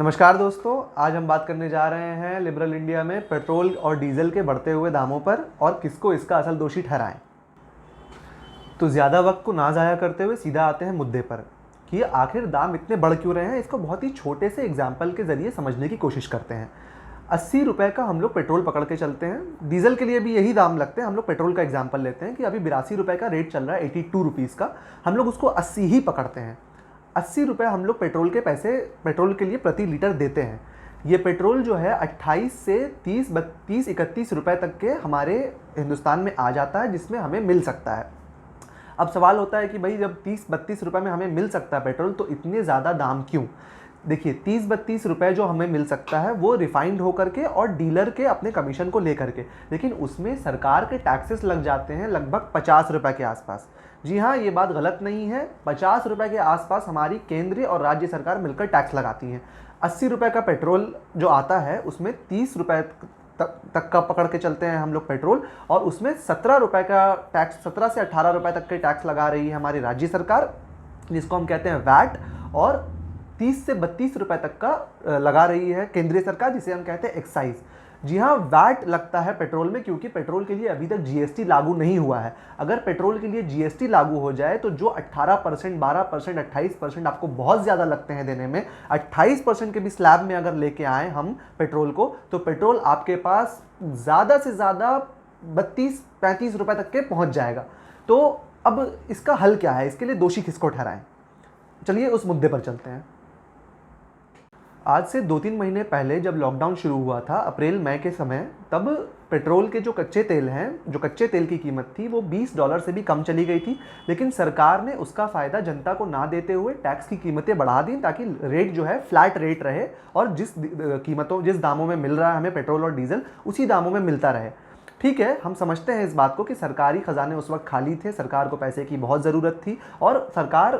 नमस्कार दोस्तों, आज हम बात करने जा रहे हैं लिबरल इंडिया में पेट्रोल और डीजल के बढ़ते हुए दामों पर और किसको इसका असल दोषी ठहराएं। तो ज़्यादा वक्त को ना ज़ाया करते हुए सीधा आते हैं मुद्दे पर कि आखिर दाम इतने बढ़ क्यों रहे हैं। इसको बहुत ही छोटे से एग्जाम्पल के ज़रिए समझने की कोशिश करते हैं। 80 रुपये का हम लोग पेट्रोल पकड़ के चलते हैं, डीजल के लिए भी यही दाम लगते हैं। हम लोग पेट्रोल का एग्जाम्पल लेते हैं कि अभी 82 रुपये का रेट चल रहा है, 82 रुपीज़ का। हम लोग उसको 80 ही पकड़ते हैं। 80 रुपये हम लोग पेट्रोल के पैसे पेट्रोल के लिए प्रति लीटर देते हैं। ये पेट्रोल जो है 28 से 30-31 रुपये तक के हमारे हिंदुस्तान में आ जाता है, जिसमें हमें मिल सकता है। अब सवाल होता है कि भाई जब 30-32 रुपये में हमें मिल सकता है पेट्रोल, तो इतने ज़्यादा दाम क्यों? देखिए, 30-32 रुपये जो हमें मिल सकता है वो रिफाइंड होकर के और डीलर के अपने कमीशन को लेकर के, लेकिन उसमें सरकार के टैक्सेस लग जाते हैं लगभग 50 रुपये के आसपास। जी हाँ, ये बात गलत नहीं है। 50 रुपये के आसपास हमारी केंद्रीय और राज्य सरकार मिलकर टैक्स लगाती हैं। 80 रुपये का पेट्रोल जो आता है उसमें 30 रुपये तक का पकड़ के चलते हैं हम लोग पेट्रोल, और उसमें 17 रुपये का टैक्स, 17 से 18 रुपये तक के टैक्स लगा रही है हमारी राज्य सरकार, जिसको हम कहते हैं वैट, और 30 से 32 रुपये तक का लगा रही है केंद्रीय सरकार, जिसे हम कहते हैं एक्साइज। जी हाँ, वैट लगता है पेट्रोल में, क्योंकि पेट्रोल के लिए अभी तक जीएसटी लागू नहीं हुआ है। अगर पेट्रोल के लिए जीएसटी लागू हो जाए तो जो 18%, 12%, 28% आपको बहुत ज़्यादा लगते हैं देने में, 28% के भी स्लैब में अगर लेके आए हम पेट्रोल को, तो पेट्रोल आपके पास ज़्यादा से ज़्यादा 32-35 रुपये तक के पहुँच जाएगा। तो अब इसका हल क्या है? इसके लिए दोषी किसको ठहराएं? चलिए उस मुद्दे पर चलते हैं। आज से 2-3 महीने पहले जब लॉकडाउन शुरू हुआ था, अप्रैल मई के समय, तब पेट्रोल के जो कच्चे तेल हैं, जो कच्चे तेल की कीमत थी वो $20 से भी कम चली गई थी। लेकिन सरकार ने उसका फ़ायदा जनता को ना देते हुए टैक्स की कीमतें बढ़ा दी, ताकि रेट जो है फ्लैट रेट रहे और जिस दामों में मिल रहा है हमें पेट्रोल और डीजल, उसी दामों में मिलता रहे। ठीक है, हम समझते हैं इस बात को कि सरकारी खजाने उस वक्त खाली थे, सरकार को पैसे की बहुत ज़रूरत थी, और सरकार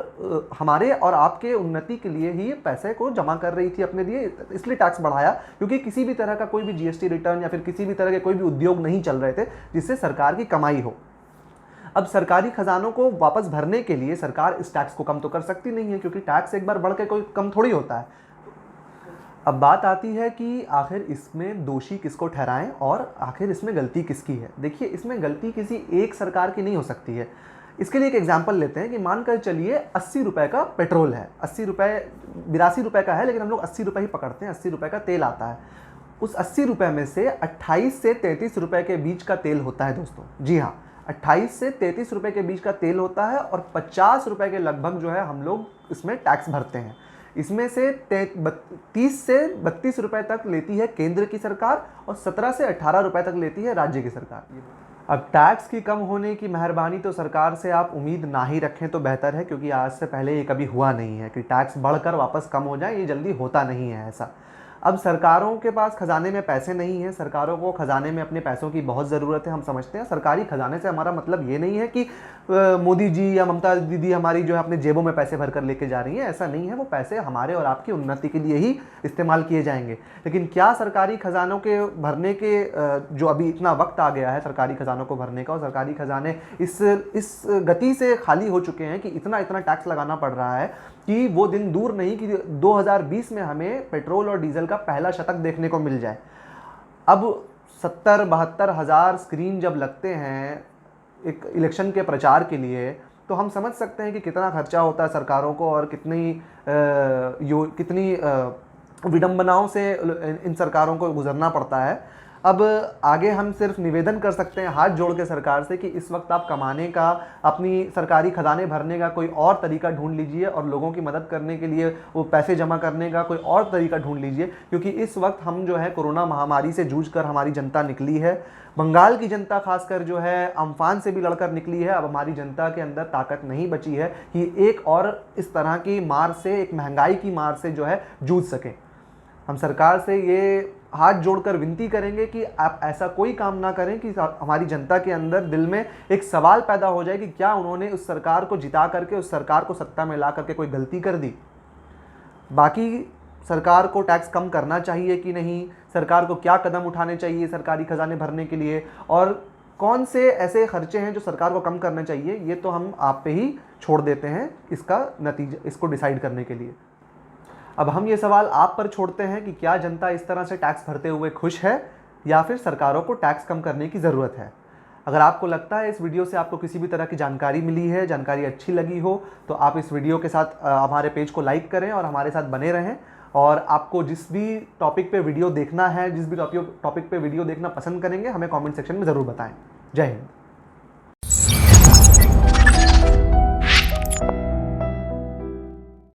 हमारे और आपके उन्नति के लिए ही पैसे को जमा कर रही थी अपने लिए, इसलिए टैक्स बढ़ाया, क्योंकि किसी भी तरह का कोई भी जीएसटी रिटर्न या फिर किसी भी तरह के कोई भी उद्योग नहीं चल रहे थे जिससे सरकार की कमाई हो। अब सरकारी खजानों को वापस भरने के लिए सरकार इस टैक्स को कम तो कर सकती नहीं है, क्योंकि टैक्स एक बार बढ़ के कोई कम थोड़ी होता है। अब बात आती है कि आखिर इसमें दोषी किसको ठहराएं और आखिर इसमें गलती किसकी है। देखिए, इसमें गलती किसी एक सरकार की नहीं हो सकती है। इसके लिए एक एग्जांपल लेते हैं कि मानकर चलिए 80 रुपये का पेट्रोल है, 80 रुपये, 82 रुपये का है, लेकिन हम लोग 80 रुपये ही पकड़ते हैं। 80 रुपये का तेल आता है। उस 80 रुपये में से 28 से 33 रुपये के बीच का तेल होता है दोस्तों। जी हाँ, 28 से 33 रुपये के बीच का तेल होता है, और 50 रुपये के लगभग जो है हम लोग इसमें टैक्स भरते हैं। इसमें से 30 से 32 रुपये तक लेती है केंद्र की सरकार, और 17 से 18 रुपये तक लेती है राज्य की सरकार। अब टैक्स की कम होने की मेहरबानी तो सरकार से आप उम्मीद ना ही रखें तो बेहतर है, क्योंकि आज से पहले ये कभी हुआ नहीं है कि टैक्स बढ़कर वापस कम हो जाए। ये जल्दी होता नहीं है ऐसा। अब सरकारों के पास खजाने में पैसे नहीं हैं, सरकारों को खजाने में अपने पैसों की बहुत ज़रूरत है। हम समझते हैं सरकारी खजाने से हमारा मतलब ये नहीं है कि मोदी जी या ममता दीदी हमारी जो है अपने जेबों में पैसे भर कर लेके जा रही हैं, ऐसा नहीं है। वो पैसे हमारे और आपकी उन्नति के लिए ही इस्तेमाल किए जाएंगे। लेकिन क्या सरकारी खजानों के भरने के जो अभी इतना वक्त आ गया है सरकारी खजानों को भरने का, और सरकारी खजाने इस गति से खाली हो चुके हैं कि इतना टैक्स लगाना पड़ रहा है कि वो दिन दूर नहीं कि 2020 में हमें पेट्रोल और डीजल का पहला शतक देखने को मिल जाए। अब 70-72 हज़ार स्क्रीन जब लगते हैं एक इलेक्शन के प्रचार के लिए, तो हम समझ सकते हैं कि कितना खर्चा होता है सरकारों को, और कितनी विडंबनाओं से इन सरकारों को गुजरना पड़ता है। अब आगे हम सिर्फ निवेदन कर सकते हैं हाथ जोड़ के सरकार से कि इस वक्त आप कमाने का, अपनी सरकारी खजाने भरने का कोई और तरीका ढूंढ लीजिए, और लोगों की मदद करने के लिए वो पैसे जमा करने का कोई और तरीका ढूंढ लीजिए। क्योंकि इस वक्त हम जो है कोरोना महामारी से जूझकर हमारी जनता निकली है। बंगाल की जनता खासकर जो है अम्फान से भी लड़कर निकली है। अब हमारी जनता के अंदर ताकत नहीं बची है कि एक और इस तरह की मार से, एक महंगाई की मार से जो है जूझ सके। हम सरकार से ये हाथ जोड़कर विनती करेंगे कि आप ऐसा कोई काम ना करें कि हमारी जनता के अंदर दिल में एक सवाल पैदा हो जाए कि क्या उन्होंने उस सरकार को जिता करके, उस सरकार को सत्ता में ला करके कोई गलती कर दी। बाकी सरकार को टैक्स कम करना चाहिए कि नहीं, सरकार को क्या कदम उठाने चाहिए सरकारी खजाने भरने के लिए, और कौन से ऐसे खर्चे हैं जो सरकार को कम करने चाहिए, ये तो हम आप पे ही छोड़ देते हैं इसका नतीजा, इसको डिसाइड करने के लिए। अब हम ये सवाल आप पर छोड़ते हैं कि क्या जनता इस तरह से टैक्स भरते हुए खुश है या फिर सरकारों को टैक्स कम करने की ज़रूरत है। अगर आपको लगता है इस वीडियो से आपको किसी भी तरह की जानकारी मिली है, जानकारी अच्छी लगी हो, तो आप इस वीडियो के साथ हमारे पेज को लाइक करें और हमारे साथ बने रहें। और आपको जिस भी टॉपिक पे वीडियो देखना है, जिस भी टॉपिक पे वीडियो देखना पसंद करेंगे, हमें कमेंट सेक्शन में ज़रूर बताएं। जय हिंद।